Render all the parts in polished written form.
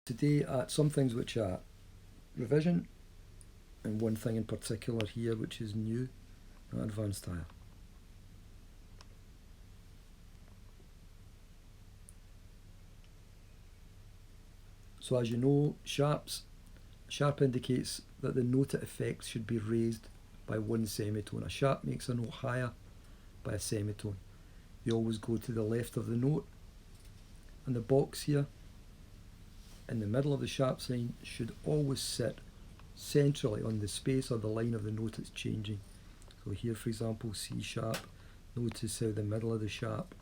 Today at some things which are revision and one thing in particular here which is new, advanced higher. So as you know, sharp indicates that the note it affects should be raised by one semitone. A sharp makes a note higher by a semitone. You always go to the left of the note, and the box here in the middle of the sharp sign should always sit centrally on the space or the line of the note it's changing. So here, for example, C sharp, notice how the middle of the sharp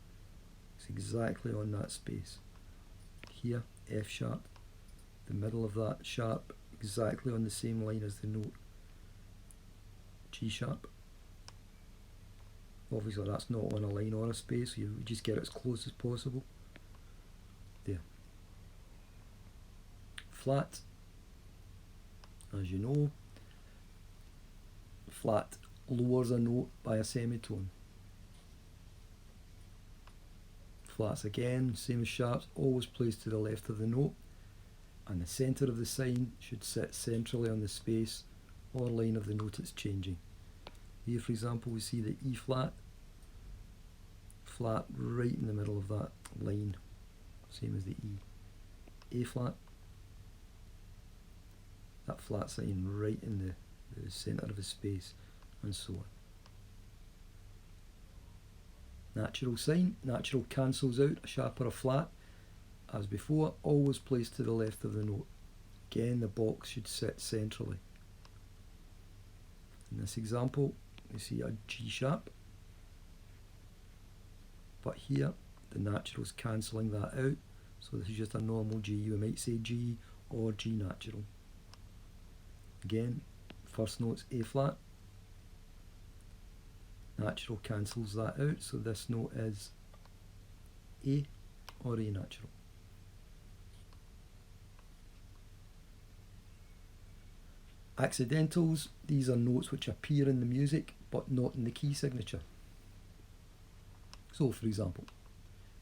is exactly on that space. Here, F sharp, the middle of that sharp exactly on the same line as the note. G sharp, obviously that's not on a line or a space, so you just get it as close as possible. There. Flat, as you know, flat lowers a note by a semitone. Flats again, same as sharps, always placed to the left of the note, and the centre of the sign should sit centrally on the space or line of the note it's changing. Here, for example, we see the E flat, flat right in the middle of that line, same as the E. A flat, that flat sign right in the centre of the space, and so on. Natural sign, natural cancels out a sharp or a flat. As before, always placed to the left of the note. Again, the box should sit centrally. In this example, we see a G sharp, but here the natural's cancelling that out, so this is just a normal G. You might say G or G natural. Again, first note's A flat, natural cancels that out, so this note is A or A natural. Accidentals, these are notes which appear in the music but not in the key signature. So for example,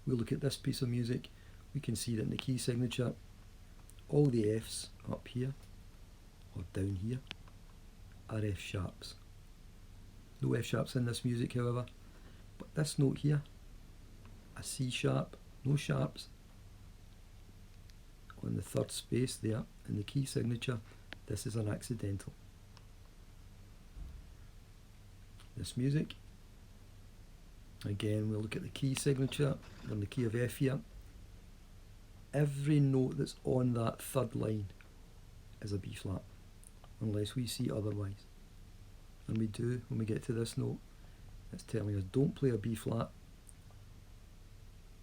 we look at this piece of music, we can see that in the key signature all the F's up here or down here are F sharps. No F sharps in this music, however, but this note here, a C sharp, no sharps on the third space there in the key signature. This is an accidental. This music, again we'll look at the key signature on the key of F here. Every note that's on that third line is a B flat, unless we see otherwise. And we do when we get to this note. It's telling us don't play a B flat,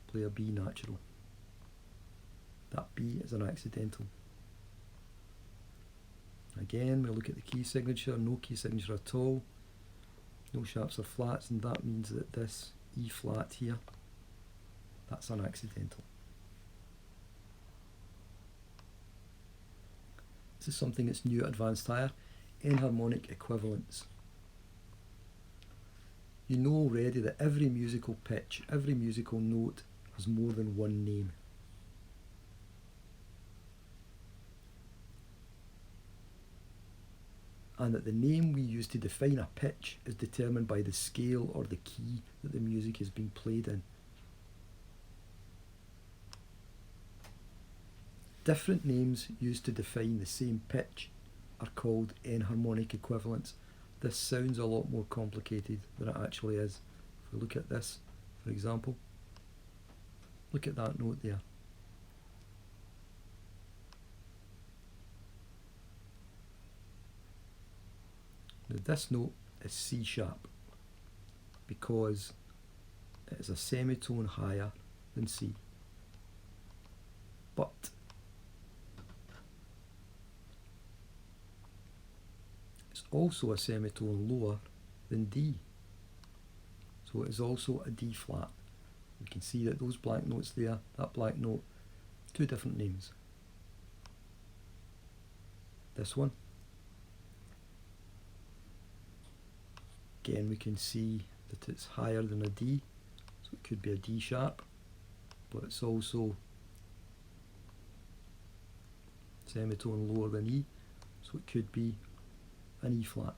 play a B natural. That B is an accidental. Again, we look at the key signature, no key signature at all, no sharps or flats, and that means that this E flat here, that's an accidental. This is something that's new at advanced higher, enharmonic equivalence. You know already that every musical pitch, every musical note has more than one name. And that the name we use to define a pitch is determined by the scale or the key that the music is being played in. Different names used to define the same pitch are called enharmonic equivalents. This sounds a lot more complicated than it actually is. If we look at this, for example, look at that note there. Now this note is C sharp because it is a semitone higher than C. But it's also a semitone lower than D. So it is also a D flat. We can see that those black notes there, that black note, two different names. This one, again we can see that it's higher than a D, so it could be a D sharp, but it's also semitone lower than E, so it could be an E flat.